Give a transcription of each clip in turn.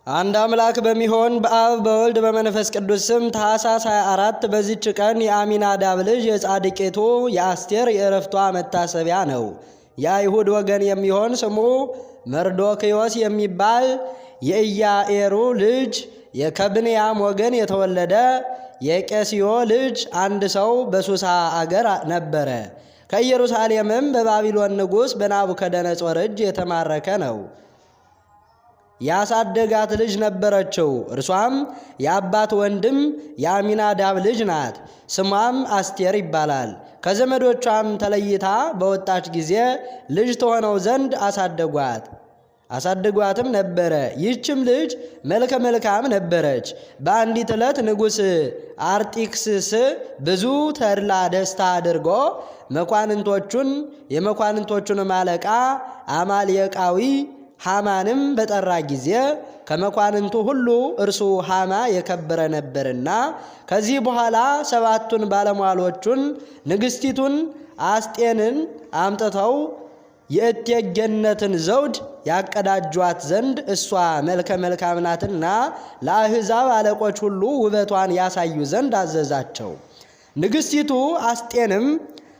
አንድ አምላክ በሚሆን በአብ በወልድ በመንፈስ ቅዱስ ስም ታኅሳስ 24 በዚች ቀን የአሚናዳብ ልጅ የጻድቂቱ የአስቴር የዕረፍቷ መታሰቢያ ነው። የአይሁድ ወገን የሚሆን ስሙ መርዶክዮስ የሚባል የኢያኤሩ ልጅ የከብንያም ወገን የተወለደ የቄስዮ ልጅ አንድ ሰው በሱሳ አገር ነበረ። ከኢየሩሳሌምም በባቢሎን ንጉሥ በናቡከደነጾር እጅ የተማረከ ነው። ያሳደጋት ልጅ ነበረችው። እርሷም የአባት ወንድም የአሚናዳብ ልጅ ናት። ስሟም አስቴር ይባላል። ከዘመዶቿም ተለይታ በወጣች ጊዜ ልጅ ትሆነው ዘንድ አሳድጓትም ነበረ። ይህችም ልጅ መልከ መልካም ነበረች። በአንዲት ዕለት ንጉሥ አርጢክስስ ብዙ ተድላ ደስታ አድርጎ የመኳንንቶቹንም አለቃ አማልየቃዊ ሃማንም በጠራ ጊዜ ከመኳንንቱ ሁሉ እርሱ ሃማ የከበረ ነበርና ከዚህ በኋላ 7ቱን ባለሟሎቹን ንግሥቲቱን አስጤንን አምጥተው የእቴጌነትን ዘውድ ያቀዳጇት ዘንድ እሷ መልከ መልካም ናትና ለአሕዛብ አለቆች ሁሉ ውበቷን ያሳዩ ዘንድ አዘዛቸው። ንግሥቲቱ አስጤንም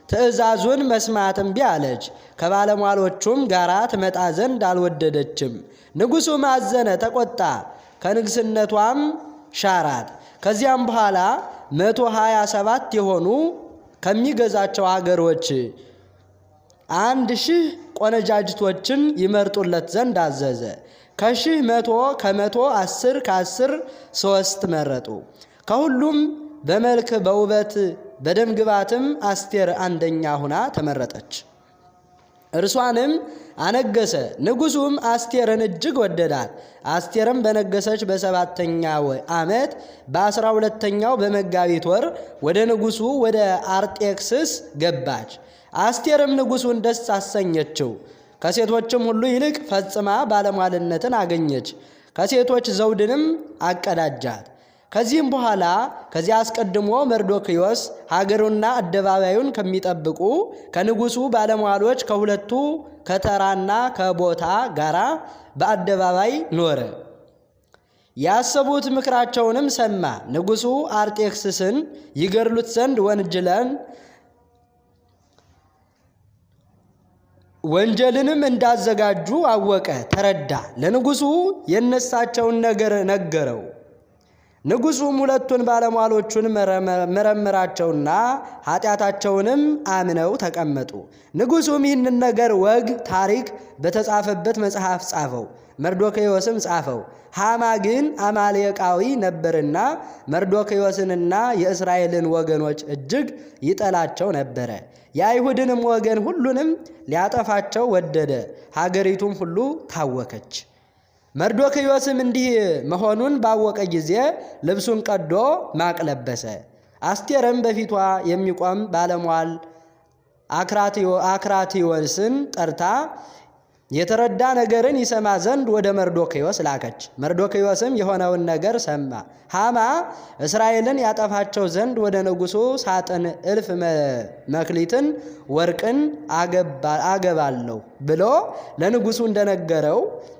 ትእዛዙን መስማት እምቢ አለች። ከባለሟሎቹም ጋር ትመጣ ዘንድ አልወደደችም። ንጉሡም አዘነ፣ ተቆጣ፣ ከንግሥነቷም ሻራት። ከዚያም በኋላ 127 የሆኑ ከሚገዛቸው አገሮች 1000 ቆነጃጅቶችን ይመርጡለት ዘንድ አዘዘ። ከ100 10 ከ10 3 መረጡ። ከሁሉም በመልክ በውበት በደም ግባትም አስቴር አንደኛ ሁና ተመረጠች። እርሷንም አነገሰ። ንጉሡም አስቴርን እጅግ ወደዳት። አስቴርም በነገሰች በ7ኛው ዓመት በ12ኛው በመጋቢት ወር ወደ ንጉሡ ወደ አርጤክስስ ገባች። አስቴርም ንጉሡን ደስ አሰኘችው። ከሴቶችም ሁሉ ይልቅ ፈጽማ ባለሟልነትን አገኘች። ከሴቶች ዘውድንም አቀዳጃት። ከዚህም በኋላ ከዚያ አስቀድሞ መርዶክዮስ ሀገሩና አደባባዩን ከሚጠብቁ ከንጉሡ ባለሟሎች ከሁለቱ ከተራና ከቦታ ጋራ በአደባባይ ኖረ። ያሰቡት ምክራቸውንም ሰማ። ንጉሡ አርጤክስስን ይገድሉት ዘንድ ወንጀልንም እንዳዘጋጁ አወቀ፣ ተረዳ። ለንጉሡ የነሳቸውን ነገር ነገረው። ንጉሡም ሁለቱን ባለሟሎቹን መረመራቸውና ኃጢአታቸውንም አምነው ተቀመጡ። ንጉሡም ይህንን ነገር ወግ ታሪክ በተጻፈበት መጽሐፍ ጻፈው፣ መርዶክዮስም ጻፈው። ሃማ ግን አማልየቃዊ ነበርና መርዶክዮስንና የእስራኤልን ወገኖች እጅግ ይጠላቸው ነበረ። የአይሁድንም ወገን ሁሉንም ሊያጠፋቸው ወደደ። ሀገሪቱም ሁሉ ታወከች። መርዶክዮስም እንዲህ መሆኑን ባወቀ ጊዜ ልብሱን ቀዶ ማቅ ለበሰ። አስቴርም በፊቷ የሚቆም ባለሟል አክራትዮስን ጠርታ የተረዳ ነገርን ይሰማ ዘንድ ወደ መርዶክዮስ ላከች። መርዶክዮስም የሆነውን ነገር ሰማ። ሃማ እስራኤልን ያጠፋቸው ዘንድ ወደ ንጉሡ ሳጥን 1000 መክሊትን ወርቅን አገባለሁ ብሎ ለንጉሡ እንደነገረው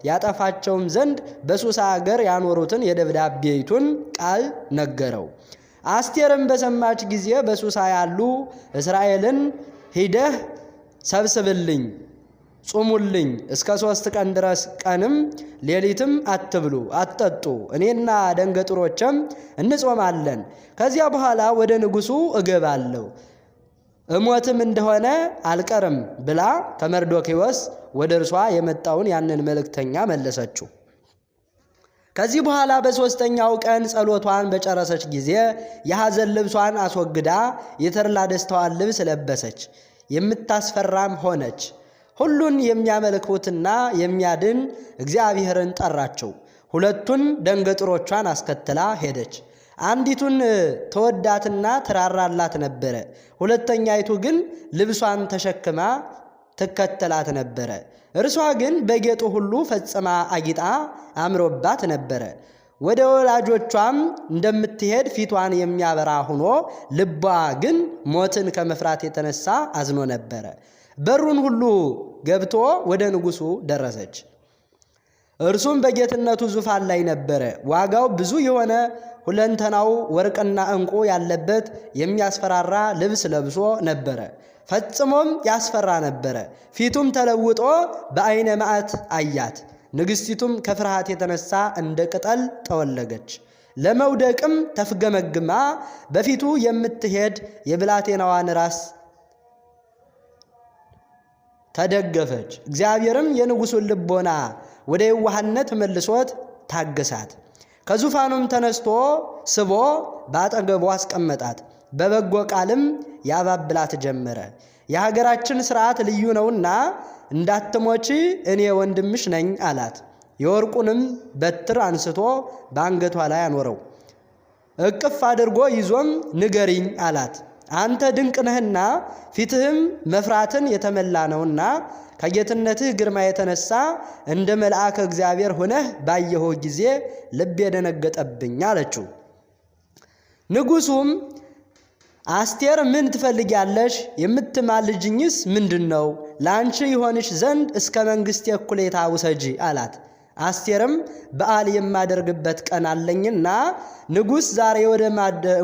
ያጠፋቸውም ዘንድ በሱሳ አገር ያኖሩትን የደብዳቤይቱን ቃል ነገረው። አስቴርም በሰማች ጊዜ በሱሳ ያሉ እስራኤልን ሂደህ ሰብስብልኝ፣ ጹሙልኝ፣ እስከ 3 ቀን ድረስ ቀንም ሌሊትም አትብሉ አትጠጡ፣ እኔና ደንገጥሮችም እንጾማለን። ከዚያ በኋላ ወደ ንጉሡ እገባለሁ፣ እሞትም እንደሆነ አልቀርም ብላ ከመርዶክዮስ ወደ እርሷ የመጣውን ያንን መልእክተኛ መለሰችው። ከዚህ በኋላ በ3ኛው ቀን ጸሎቷን በጨረሰች ጊዜ የሐዘን ልብሷን አስወግዳ የተድላ ደስታዋን ልብስ ለበሰች። የምታስፈራም ሆነች። ሁሉን የሚያመልኩትና የሚያድን እግዚአብሔርን ጠራቸው። ሁለቱን ደንገጥሮቿን አስከትላ ሄደች። አንዲቱን ተወዳትና ትራራላት ነበረ። ሁለተኛይቱ ግን ልብሷን ተሸክማ ትከተላት ነበረ። እርሷ ግን በጌጡ ሁሉ ፈጽማ አጊጣ አምሮባት ነበረ። ወደ ወላጆቿም እንደምትሄድ ፊቷን የሚያበራ ሆኖ ልቧ ግን ሞትን ከመፍራት የተነሳ አዝኖ ነበረ። በሩን ሁሉ ገብቶ ወደ ንጉሡ ደረሰች። እርሱም በጌትነቱ ዙፋን ላይ ነበረ። ዋጋው ብዙ የሆነ ሁለንተናው ወርቅና ዕንቁ ያለበት የሚያስፈራራ ልብስ ለብሶ ነበረ። ፈጽሞም ያስፈራ ነበረ። ፊቱም ተለውጦ በዓይነ መዓት አያት። ንግሥቲቱም ከፍርሃት የተነሳ እንደ ቅጠል ጠወለገች። ለመውደቅም ተፍገመግማ በፊቱ የምትሄድ የብላቴናዋን ራስ ተደገፈች። እግዚአብሔርም የንጉሡን ልቦና ወደ የዋህነት መልሶት ታገሳት። ከዙፋኑም ተነስቶ ስቦ በአጠገቡ አስቀመጣት። በበጎ ቃልም ያባብላት ጀመረ። የሀገራችን ሥርዓት ልዩ ነውና እንዳትሞቺ እኔ ወንድምሽ ነኝ አላት። የወርቁንም በትር አንስቶ በአንገቷ ላይ አኖረው። እቅፍ አድርጎ ይዞም ንገሪኝ አላት። አንተ ድንቅ ነህና ፊትህም መፍራትን የተመላ ነውና ከጌትነትህ ግርማ የተነሳ እንደ መልአከ እግዚአብሔር ሆነህ ባየሁ ጊዜ ልቤ ደነገጠብኝ አለችው። ንጉሡም አስቴር ምን ትፈልጊያለሽ? የምትማልጅኝስ ምንድን ነው? ለአንቺ ይሆንሽ ዘንድ እስከ መንግሥቴ እኩሌታ ውሰጂ አላት። አስቴርም በዓል የማደርግበት ቀን አለኝና ንጉሥ ዛሬ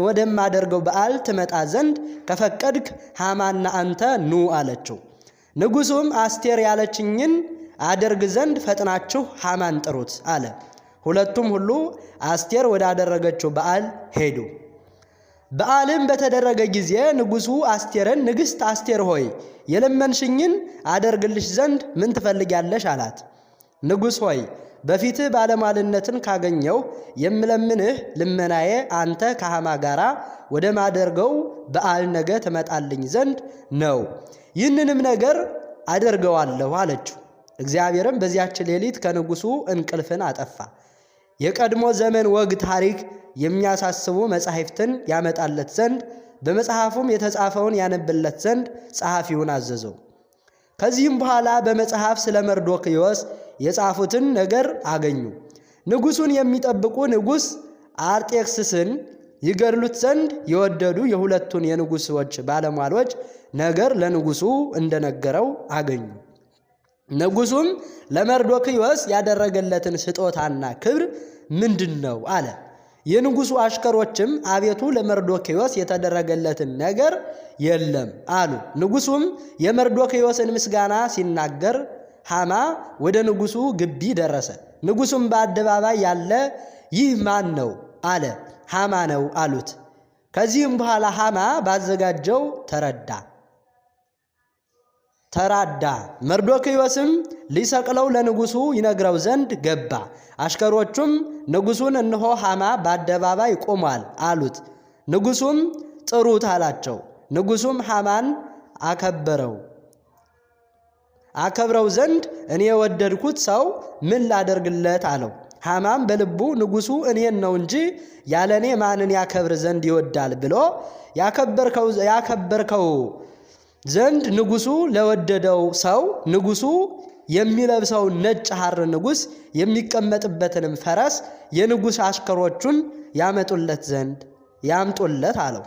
ወደማደርገው በዓል ትመጣ ዘንድ ከፈቀድክ ሐማና አንተ ኑ አለችው። ንጉሡም አስቴር ያለችኝን አደርግ ዘንድ ፈጥናችሁ ሐማን ጥሩት አለ። ሁለቱም ሁሉ አስቴር ወዳደረገችው በዓል ሄዱ። በዓልም በተደረገ ጊዜ ንጉሡ አስቴርን ንግሥት አስቴር ሆይ የለመንሽኝን አደርግልሽ ዘንድ ምን ትፈልጊያለሽ? አላት። ንጉሥ ሆይ በፊትህ ባለሟልነትን ካገኘው የምለምንህ ልመናዬ አንተ ከሐማ ጋራ ወደ ማደርገው በዓል ነገ ትመጣልኝ ዘንድ ነው። ይህንንም ነገር አደርገዋለሁ አለችው። እግዚአብሔርም በዚያች ሌሊት ከንጉሡ እንቅልፍን አጠፋ። የቀድሞ ዘመን ወግ ታሪክ የሚያሳስቡ መጻሕፍትን ያመጣለት ዘንድ በመጽሐፉም የተጻፈውን ያነብለት ዘንድ ጸሐፊውን አዘዘው። ከዚህም በኋላ በመጽሐፍ ስለ መርዶክዮስ የጻፉትን ነገር አገኙ። ንጉሡን የሚጠብቁ ንጉሥ አርጤክስስን ይገድሉት ዘንድ የወደዱ የሁለቱን የንጉሥዎች ባለሟሎች ነገር ለንጉሡ እንደነገረው አገኙ። ንጉሡም ለመርዶክዮስ ያደረገለትን ስጦታና ክብር ምንድን ነው አለ። የንጉሡ አሽከሮችም አቤቱ ለመርዶክዮስ የተደረገለትን ነገር የለም አሉ። ንጉሡም የመርዶክዮስን ምስጋና ሲናገር ሐማ ወደ ንጉሡ ግቢ ደረሰ። ንጉሡም በአደባባይ ያለ ይህ ማን ነው አለ። ሐማ ነው አሉት። ከዚህም በኋላ ሐማ ባዘጋጀው ተራዳ። መርዶክዮስም ሊሰቅለው ለንጉሡ ይነግረው ዘንድ ገባ። አሽከሮቹም ንጉሡን እነሆ ሐማ በአደባባይ ቆሟል አሉት። ንጉሡም ጥሩት አላቸው። ንጉሡም ሐማን አከብረው ዘንድ እኔ የወደድኩት ሰው ምን ላደርግለት አለው። ሐማም በልቡ ንጉሡ እኔን ነው እንጂ ያለ እኔ ማንን ያከብር ዘንድ ይወዳል ብሎ ያከበርከው ዘንድ ንጉሡ ለወደደው ሰው ንጉሡ የሚለብሰው ነጭ ሐር ንጉሥ የሚቀመጥበትንም ፈረስ የንጉሥ አሽከሮቹን ያምጡለት አለው።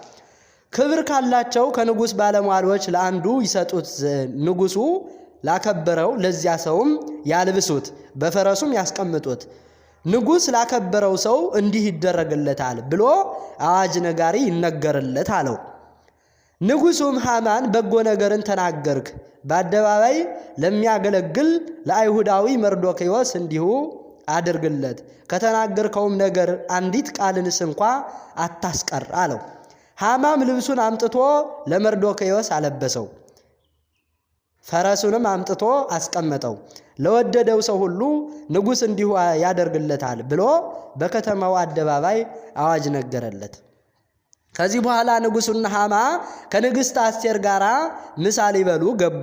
ክብር ካላቸው ከንጉሥ ባለሟሎች ለአንዱ ይሰጡት ንጉሡ ላከበረው ለዚያ ሰውም ያልብሱት፣ በፈረሱም ያስቀምጡት። ንጉሥ ላከበረው ሰው እንዲህ ይደረግለታል ብሎ አዋጅ ነጋሪ ይነገርለት አለው። ንጉሡም ሐማን በጎ ነገርን ተናገርክ፣ በአደባባይ ለሚያገለግል ለአይሁዳዊ መርዶክዮስ እንዲሁ አድርግለት፣ ከተናገርከውም ነገር አንዲት ቃልንስ እንኳ አታስቀር አለው። ሐማም ልብሱን አምጥቶ ለመርዶክዮስ አለበሰው፣ ፈረሱንም አምጥቶ አስቀመጠው። ለወደደው ሰው ሁሉ ንጉሥ እንዲሁ ያደርግለታል ብሎ በከተማው አደባባይ አዋጅ ነገረለት። ከዚህ በኋላ ንጉሡና ሐማ ከንግሥት አስቴር ጋር ምሳ ሊበሉ ገቡ።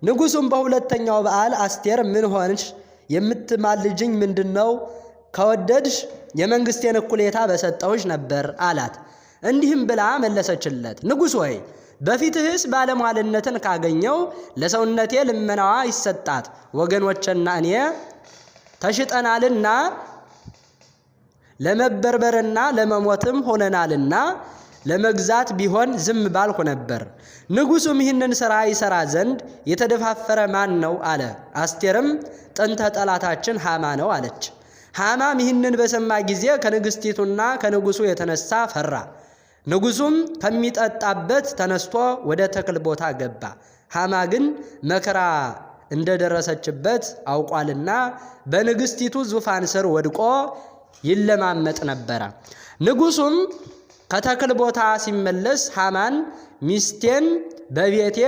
ንጉሡም በሁለተኛው በዓል አስቴር ምን ሆንሽ? የምትማልጅኝ ምንድን ነው? ከወደድሽ የመንግሥቴን እኩሌታ በሰጠሁሽ ነበር አላት። እንዲህም ብላ መለሰችለት፣ ንጉሥ ሆይ በፊትህስ ባለሟልነትን ካገኘው ለሰውነቴ ልመናዋ ይሰጣት፣ ወገኖቼና እኔ ተሽጠናልና ለመበርበርና ለመሞትም ሆነናልና ለመግዛት ቢሆን ዝም ባልኩ ነበር። ንጉሡም ይህንን ሥራ ይሠራ ዘንድ የተደፋፈረ ማን ነው አለ። አስቴርም ጥንተ ጠላታችን ሃማ ነው አለች። ሃማም ይህንን በሰማ ጊዜ ከንግሥቲቱና ከንጉሡ የተነሳ ፈራ። ንጉሡም ከሚጠጣበት ተነስቶ ወደ ተክል ቦታ ገባ። ሃማ ግን መከራ እንደደረሰችበት አውቋልና በንግሥቲቱ ዙፋን ስር ወድቆ ይለማመጥ ነበረ። ንጉሡም ከተክል ቦታ ሲመለስ ሃማን ሚስቴን በቤቴ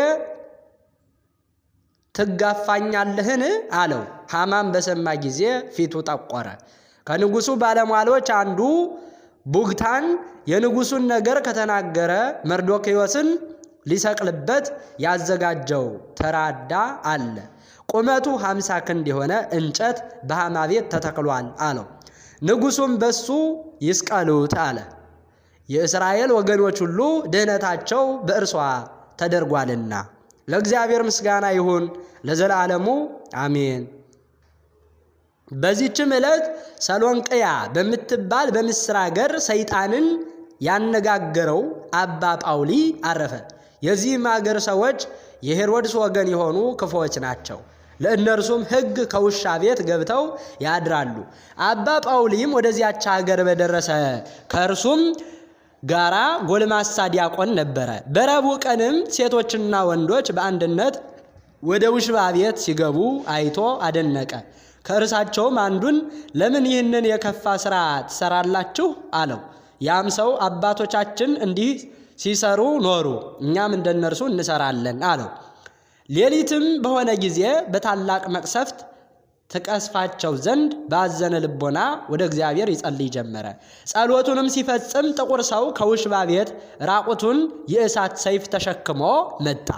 ትጋፋኛለህን አለው። ሃማን በሰማ ጊዜ ፊቱ ጠቆረ። ከንጉሡ ባለሟሎች አንዱ ቡግታን የንጉሡን ነገር ከተናገረ መርዶክዮስን ሊሰቅልበት ያዘጋጀው ተራዳ አለ። ቁመቱ 50 ክንድ የሆነ እንጨት በሃማ ቤት ተተክሏል አለው። ንጉሡም በሱ ይስቀሉት አለ። የእስራኤል ወገኖች ሁሉ ድህነታቸው በእርሷ ተደርጓልና። ለእግዚአብሔር ምስጋና ይሁን ለዘላለሙ አሜን። በዚህችም ዕለት ሰሎንቅያ በምትባል በምስር አገር ሰይጣንን ያነጋገረው አባ ጳውሊ አረፈ። የዚህም አገር ሰዎች የሄሮድስ ወገን የሆኑ ክፉዎች ናቸው። ለእነርሱም ሕግ ከውሻ ቤት ገብተው ያድራሉ። አባ ጳውሊም ወደዚያች አገር በደረሰ ከእርሱም ጋራ ጎልማሳ ዲያቆን ነበረ። በረቡዕ ቀንም ሴቶችና ወንዶች በአንድነት ወደ ውሽባ ቤት ሲገቡ አይቶ አደነቀ። ከእርሳቸውም አንዱን ለምን ይህንን የከፋ ሥራ ትሰራላችሁ አለው። ያም ሰው አባቶቻችን እንዲህ ሲሰሩ ኖሩ፣ እኛም እንደነርሱ እንሰራለን አለው። ሌሊትም በሆነ ጊዜ በታላቅ መቅሰፍት ተቀስፋቸው ዘንድ ባዘነ ልቦና ወደ እግዚአብሔር ይጸልይ ጀመረ። ጸሎቱንም ሲፈጽም ጥቁር ሰው ከውሽባ ቤት ራቁቱን የእሳት ሰይፍ ተሸክሞ መጣ።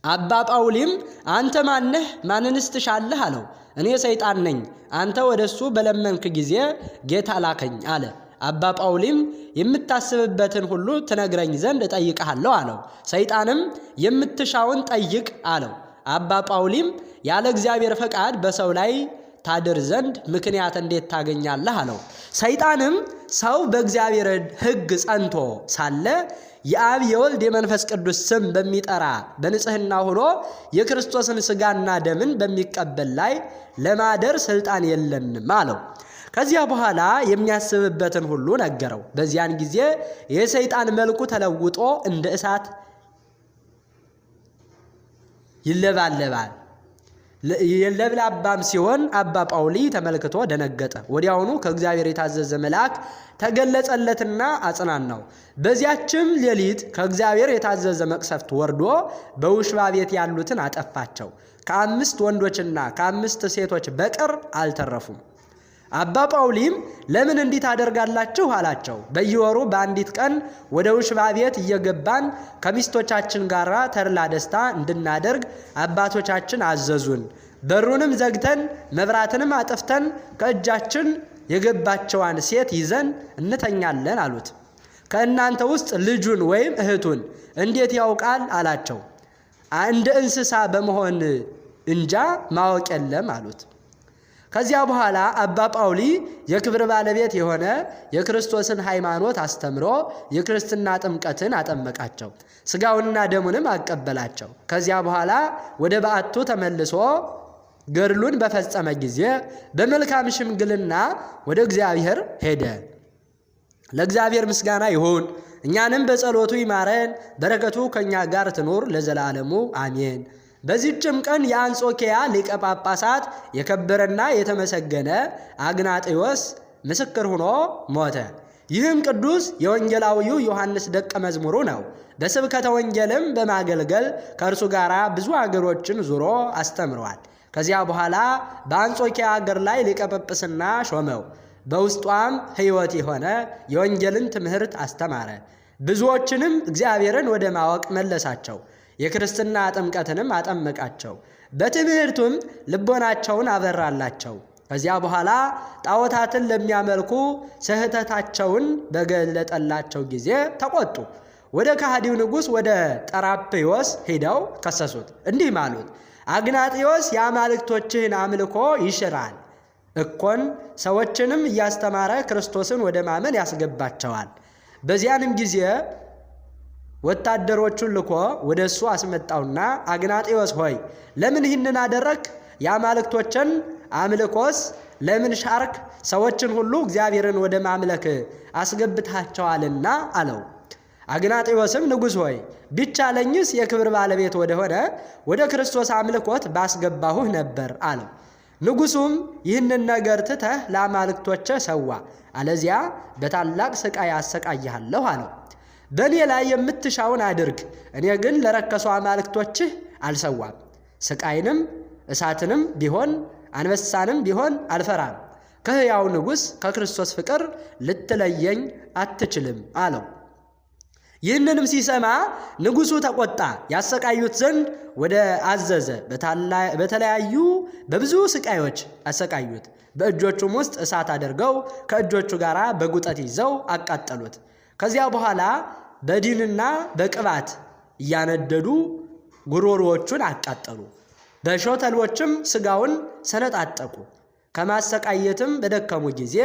አባ ጳውሊም አንተ ማነህ? ማንንስ ትሻለህ አለው። እኔ ሰይጣን ነኝ፣ አንተ ወደሱ በለመንክ ጊዜ ጌታ ላከኝ አለ። አባ ጳውሊም የምታስብበትን ሁሉ ትነግረኝ ዘንድ እጠይቅሃለሁ አለው። ሰይጣንም የምትሻውን ጠይቅ አለው። አባ ጳውሊም ያለ እግዚአብሔር ፈቃድ በሰው ላይ ታድር ዘንድ ምክንያት እንዴት ታገኛለህ አለው። ሰይጣንም ሰው በእግዚአብሔር ሕግ ጸንቶ ሳለ የአብ የወልድ የመንፈስ ቅዱስ ስም በሚጠራ በንጽህና ሆኖ የክርስቶስን ሥጋና ደምን በሚቀበል ላይ ለማደር ሥልጣን የለንም አለው። ከዚያ በኋላ የሚያስብበትን ሁሉ ነገረው። በዚያን ጊዜ የሰይጣን መልኩ ተለውጦ እንደ እሳት ይለባለባል። የለብላባም ሲሆን አባ ጳውሊ ተመልክቶ ደነገጠ። ወዲያውኑ ከእግዚአብሔር የታዘዘ መልአክ ተገለጸለትና አጽናናው። በዚያችም ሌሊት ከእግዚአብሔር የታዘዘ መቅሰፍት ወርዶ በውሽባ ቤት ያሉትን አጠፋቸው። ከ5 ወንዶችና ከ5 ሴቶች በቀር አልተረፉም። አባ ጳውሊም ለምን እንዲህ ታደርጋላችሁ አላቸው። በየወሩ በአንዲት ቀን ወደ ውሽባ ቤት እየገባን ከሚስቶቻችን ጋር ተድላ ደስታ እንድናደርግ አባቶቻችን አዘዙን። በሩንም ዘግተን መብራትንም አጥፍተን ከእጃችን የገባቸዋን ሴት ይዘን እንተኛለን አሉት። ከእናንተ ውስጥ ልጁን ወይም እህቱን እንዴት ያውቃል አላቸው። እንደ እንስሳ በመሆን እንጃ ማወቅ የለም አሉት። ከዚያ በኋላ አባ ጳውሊ የክብር ባለቤት የሆነ የክርስቶስን ሃይማኖት አስተምሮ የክርስትና ጥምቀትን አጠመቃቸው። ሥጋውንና ደሙንም አቀበላቸው። ከዚያ በኋላ ወደ በዓቱ ተመልሶ ገድሉን በፈጸመ ጊዜ በመልካም ሽምግልና ወደ እግዚአብሔር ሄደ። ለእግዚአብሔር ምስጋና ይሁን፣ እኛንም በጸሎቱ ይማረን፣ በረከቱ ከእኛ ጋር ትኑር ለዘላለሙ አሜን። በዚህችም ቀን የአንጾኪያ ሊቀ ጳጳሳት የከበረና የተመሰገነ አግናጤዎስ ምስክር ሆኖ ሞተ። ይህም ቅዱስ የወንጌላዊው ዮሐንስ ደቀ መዝሙሩ ነው። በስብከተ ወንጌልም በማገልገል ከእርሱ ጋር ብዙ አገሮችን ዙሮ አስተምረዋል። ከዚያ በኋላ በአንጾኪያ አገር ላይ ሊቀ ጵጵስና ሾመው። በውስጧም ሕይወት የሆነ የወንጌልን ትምህርት አስተማረ። ብዙዎችንም እግዚአብሔርን ወደ ማወቅ መለሳቸው። የክርስትና ጥምቀትንም አጠመቃቸው። በትምህርቱም ልቦናቸውን አበራላቸው። ከዚያ በኋላ ጣዖታትን ለሚያመልኩ ስህተታቸውን በገለጠላቸው ጊዜ ተቆጡ። ወደ ከሃዲው ንጉሥ ወደ ጠራጴዎስ ሄደው ከሰሱት። እንዲህም አሉት፣ አግናጤዎስ የአማልክቶችህን አምልኮ ይሽራል እኮን ሰዎችንም እያስተማረ ክርስቶስን ወደ ማመን ያስገባቸዋል። በዚያንም ጊዜ ወታደሮቹን ልኮ ወደሱ አስመጣውና አግናጤዎስ ሆይ ለምን ይህንን አደረክ? የአማልክቶችን አምልኮስ ለምን ሻርክ? ሰዎችን ሁሉ እግዚአብሔርን ወደ ማምለክ አስገብታቸዋልና አለው። አግናጤዎስም ንጉሥ ሆይ ቢቻለኝስ የክብር ባለቤት ወደሆነ ወደ ክርስቶስ አምልኮት ባስገባሁህ ነበር አለው። ንጉሡም ይህንን ነገር ትተህ ለአማልክቶቼ ሰዋ፣ አለዚያ በታላቅ ስቃይ አሰቃይሃለሁ አለው። በእኔ ላይ የምትሻውን አድርግ፣ እኔ ግን ለረከሱ አማልክቶችህ አልሰዋም። ስቃይንም እሳትንም ቢሆን አንበሳንም ቢሆን አልፈራም። ከሕያው ንጉሥ ከክርስቶስ ፍቅር ልትለየኝ አትችልም አለው። ይህንንም ሲሰማ ንጉሡ ተቆጣ፣ ያሰቃዩት ዘንድ ወደ አዘዘ። በተለያዩ በብዙ ስቃዮች አሰቃዩት። በእጆቹም ውስጥ እሳት አድርገው ከእጆቹ ጋር በጉጠት ይዘው አቃጠሉት። ከዚያ በኋላ በዲንና በቅባት እያነደዱ ጉሮሮዎቹን አቃጠሉ። በሾተሎችም ሥጋውን ሰነጣጠቁ። ከማሰቃየትም በደከሙ ጊዜ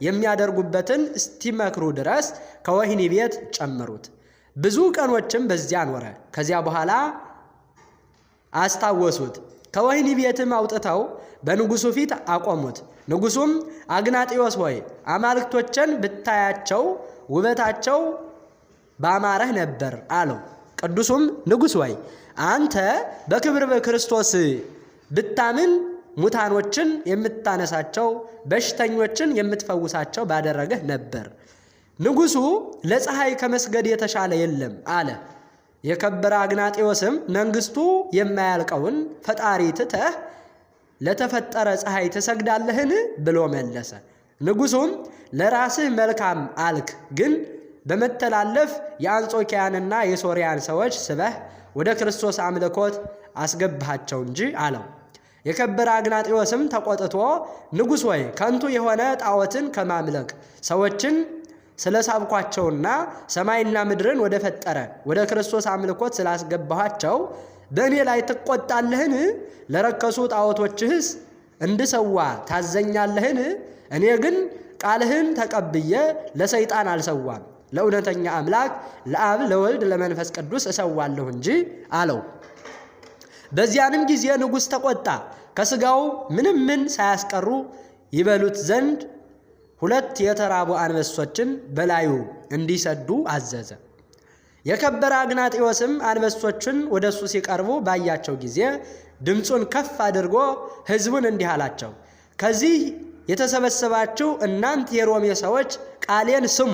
የሚያደርጉበትን እስቲመክሩ ድረስ ከወህኒ ቤት ጨመሩት። ብዙ ቀኖችም በዚያ ኖረ። ከዚያ በኋላ አስታወሱት። ከወህኒ ቤትም አውጥተው በንጉሡ ፊት አቆሙት። ንጉሡም አግናጤዎስ ሆይ አማልክቶችን ብታያቸው ውበታቸው ባማረህ ነበር አለው። ቅዱሱም ንጉሥ ሆይ አንተ በክብር በክርስቶስ ብታምን ሙታኖችን የምታነሳቸው በሽተኞችን የምትፈውሳቸው ባደረገህ ነበር። ንጉሡ ለፀሐይ ከመስገድ የተሻለ የለም አለ። የከበረ አግናጤዎስም መንግሥቱ የማያልቀውን ፈጣሪ ትተህ ለተፈጠረ ፀሐይ ትሰግዳለህን ብሎ መለሰ። ንጉሡም ለራስህ መልካም አልክ፣ ግን በመተላለፍ የአንጾኪያንና የሶርያን ሰዎች ስበህ ወደ ክርስቶስ አምልኮት አስገብሃቸው እንጂ አለው። የከበረ አግናጤዎስም ተቆጥቶ ንጉሥ ሆይ ከንቱ የሆነ ጣዖትን ከማምለክ ሰዎችን ስለሳብኳቸውና ሰማይና ምድርን ወደ ፈጠረ ወደ ክርስቶስ አምልኮት ስላስገባኋቸው በእኔ ላይ ትቆጣለህን? ለረከሱ ጣዖቶችህስ እንድሰዋ ታዘኛለህን? እኔ ግን ቃልህን ተቀብዬ ለሰይጣን አልሰዋም፣ ለእውነተኛ አምላክ ለአብ ለወልድ ለመንፈስ ቅዱስ እሰዋለሁ እንጂ አለው። በዚያንም ጊዜ ንጉሥ ተቆጣ። ከሥጋው ምንም ምን ሳያስቀሩ ይበሉት ዘንድ 2 የተራቡ አንበሶችን በላዩ እንዲሰዱ አዘዘ። የከበረ አግናጤዎስም አንበሶችን ወደሱ ሲቀርቡ ባያቸው ጊዜ ድምፁን ከፍ አድርጎ ሕዝቡን እንዲህ አላቸው፣ ከዚህ የተሰበሰባችሁ እናንት የሮሜ ሰዎች ቃሌን ስሙ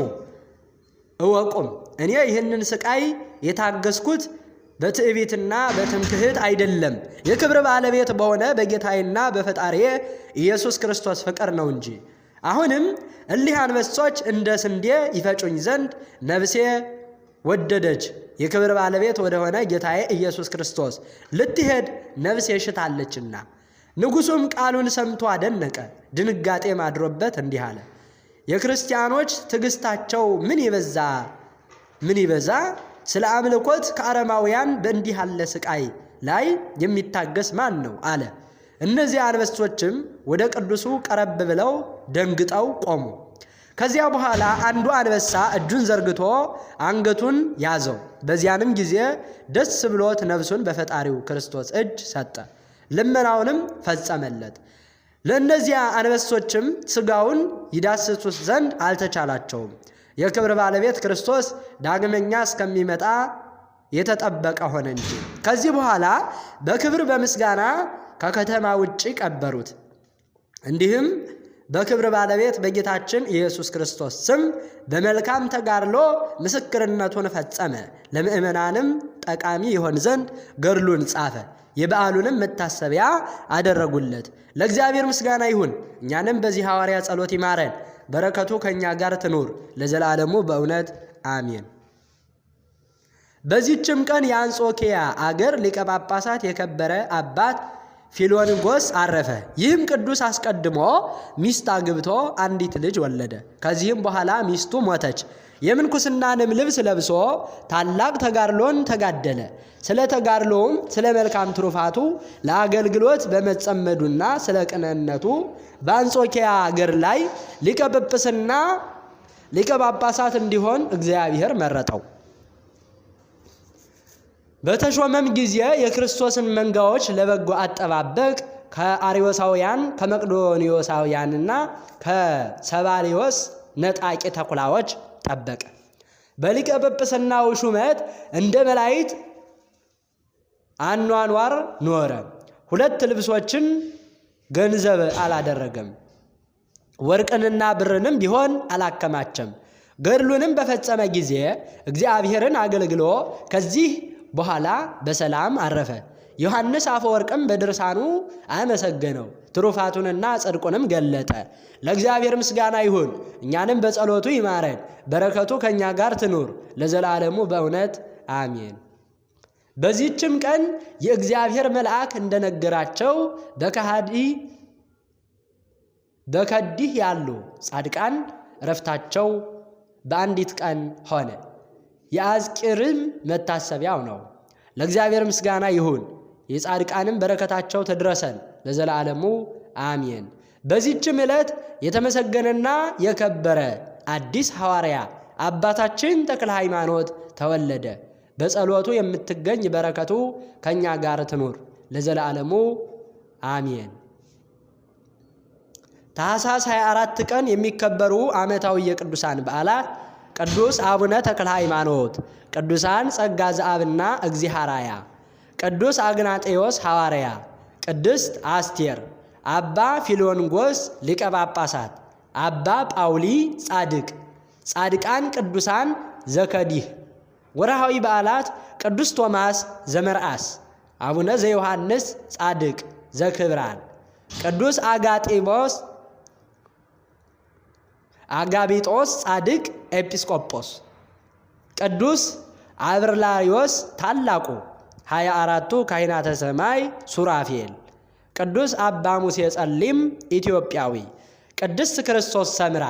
እወቁም። እኔ ይህንን ስቃይ የታገስኩት በትዕቢትና በትምክህት አይደለም፣ የክብር ባለቤት በሆነ በጌታዬና በፈጣሪዬ ኢየሱስ ክርስቶስ ፍቅር ነው እንጂ። አሁንም እሊህ አንበሶች እንደ ስንዴ ይፈጩኝ ዘንድ ነፍሴ ወደደች። የክብር ባለቤት ወደሆነ ጌታዬ ኢየሱስ ክርስቶስ ልትሄድ ነፍሴ ሽታለችና። ንጉሡም ቃሉን ሰምቶ አደነቀ፣ ድንጋጤም አድሮበት እንዲህ አለ፣ የክርስቲያኖች ትዕግስታቸው ምን ይበዛ! ስለ አምልኮት ከአረማውያን በእንዲህ ያለ ስቃይ ላይ የሚታገስ ማን ነው አለ። እነዚህ አንበሶችም ወደ ቅዱሱ ቀረብ ብለው ደንግጠው ቆሙ። ከዚያ በኋላ አንዱ አንበሳ እጁን ዘርግቶ አንገቱን ያዘው። በዚያንም ጊዜ ደስ ብሎት ነፍሱን በፈጣሪው ክርስቶስ እጅ ሰጠ፣ ልመናውንም ፈጸመለት። ለእነዚያ አንበሶችም ሥጋውን ይዳስሱት ዘንድ አልተቻላቸውም። የክብር ባለቤት ክርስቶስ ዳግመኛ እስከሚመጣ የተጠበቀ ሆነ እንጂ። ከዚህ በኋላ በክብር በምስጋና ከከተማ ውጭ ቀበሩት። እንዲህም በክብር ባለቤት በጌታችን ኢየሱስ ክርስቶስ ስም በመልካም ተጋድሎ ምስክርነቱን ፈጸመ። ለምእመናንም ጠቃሚ ይሆን ዘንድ ገድሉን ጻፈ። የበዓሉንም መታሰቢያ አደረጉለት። ለእግዚአብሔር ምስጋና ይሁን። እኛንም በዚህ ሐዋርያ ጸሎት ይማረን፣ በረከቱ ከእኛ ጋር ትኑር ለዘላለሙ በእውነት አሜን። በዚህችም ቀን የአንጾኪያ አገር ሊቀ ጳጳሳት የከበረ አባት ፊሎንጎስ አረፈ። ይህም ቅዱስ አስቀድሞ ሚስት አግብቶ አንዲት ልጅ ወለደ። ከዚህም በኋላ ሚስቱ ሞተች። የምንኩስናንም ልብስ ለብሶ ታላቅ ተጋድሎን ተጋደለ። ስለ ተጋድሎውም ስለ መልካም ትሩፋቱ ለአገልግሎት በመጸመዱና ስለ ቅንነቱ በአንጾኪያ አገር ላይ ሊቀ ጵጵስና ሊቀ ጳጳሳት እንዲሆን እግዚአብሔር መረጠው። በተሾመም ጊዜ የክርስቶስን መንጋዎች ለበጎ አጠባበቅ ከአርዮሳውያን ከመቅዶኒዮሳውያንና ከሰባሊዮስ ነጣቂ ተኩላዎች ጠበቀ። በሊቀ ጵጵስናው ሹመት እንደ መላእክት አኗኗር ኖረ። 2 ልብሶችን ገንዘብ አላደረገም። ወርቅንና ብርንም ቢሆን አላከማቸም። ገድሉንም በፈጸመ ጊዜ እግዚአብሔርን አገልግሎ ከዚህ በኋላ በሰላም አረፈ። ዮሐንስ አፈወርቅም በድርሳኑ አመሰገነው፣ ትሩፋቱንና ጽድቁንም ገለጠ። ለእግዚአብሔር ምስጋና ይሁን፣ እኛንም በጸሎቱ ይማረን፣ በረከቱ ከእኛ ጋር ትኑር ለዘላለሙ በእውነት አሜን። በዚህችም ቀን የእግዚአብሔር መልአክ እንደነገራቸው በከዲህ ያሉ ጻድቃን ዕረፍታቸው በአንዲት ቀን ሆነ። የአዝቂርም መታሰቢያው ነው። ለእግዚአብሔር ምስጋና ይሁን፣ የጻድቃንም በረከታቸው ትድረሰን ለዘላለሙ አሜን። በዚህችም ዕለት የተመሰገነና የከበረ አዲስ ሐዋርያ አባታችን ተክለ ሃይማኖት ተወለደ። በጸሎቱ የምትገኝ በረከቱ ከኛ ጋር ትኑር ለዘላለሙ አሜን። ታኅሳስ 24 ቀን የሚከበሩ ዓመታዊ የቅዱሳን በዓላት ቅዱስ አቡነ ተክለ ሃይማኖት፣ ቅዱሳን ጸጋ ዘአብና እግዚአርያ፣ ቅዱስ አግናጤዎስ ሐዋርያ፣ ቅድስት አስቴር፣ አባ ፊሎንጎስ ሊቀ ጳጳሳት፣ አባ ጳውሊ ጻድቅ፣ ጻድቃን ቅዱሳን ዘከዲህ። ወርሃዊ በዓላት ቅዱስ ቶማስ ዘመርአስ፣ አቡነ ዘዮሐንስ ጻድቅ ዘክብራን፣ ቅዱስ አጋቢጦስ ጻድቅ ኤጲስቆጶስ፣ ቅዱስ አብርላዮስ ታላቁ፣ 24ቱ ካህናተ ሰማይ ሱራፌል፣ ቅዱስ አባ ሙሴ ጸሊም ኢትዮጵያዊ፣ ቅድስት ክርስቶስ ሰምራ።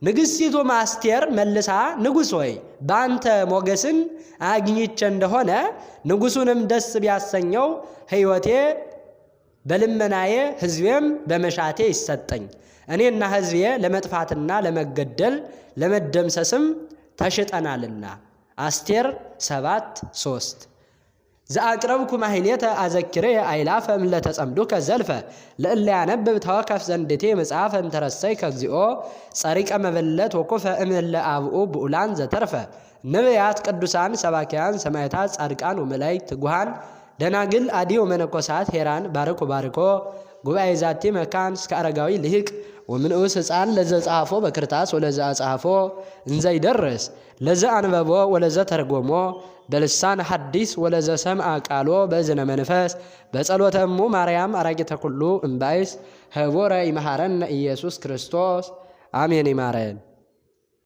ንግሥቲቱ አስቴር መልሳ ንጉሥ ሆይ በአንተ ሞገስን አግኝቼ እንደሆነ ንጉሡንም ደስ ቢያሰኘው ሕይወቴ በልመናዬ ሕዝቤም በመሻቴ ይሰጠኝ። እኔና ሕዝቤ ለመጥፋትና ለመገደል ለመደምሰስም ተሽጠናልና። አስቴር 7:3 ዘአቅረብኩ ማሕሌተ አዘኪሬ አይላፈ እምለተ ጸምዱከ ዘልፈ ለእለ ያነብብ ተወከፍ ዘንድቴ መጽሐፈ እንተረሰይ ከግዚኦ ጸሪቀ መበለት ወኩፈ እምለ አብኡ ብኡላን ዘተርፈ ነቢያት ቅዱሳን ሰባኪያን ሰማዕታት ጻድቃን ወመላእክት ትጉሃን ደናግል አዲ ወመነኮሳት ሄራን ባርኮ ባርኮ ጉባኤ ዛቲ መካን እስከ አረጋዊ ልሂቅ ወምንዑስ ሕፃን ለዘ ጻፎ በክርታስ ወለዘ አጻፎ እንዘ ይደርስ ለዘ አንበቦ ወለዘ ተርጎሞ በልሳን ሐዲስ ወለዘ ሰምዐ ቃሎ በእዝነ መንፈስ በጸሎተ እሙ ማርያም አራቂተ ኩሉ እምባይስ ህቦረ ይመሃረነ ኢየሱስ ክርስቶስ አሜን። ይማረን።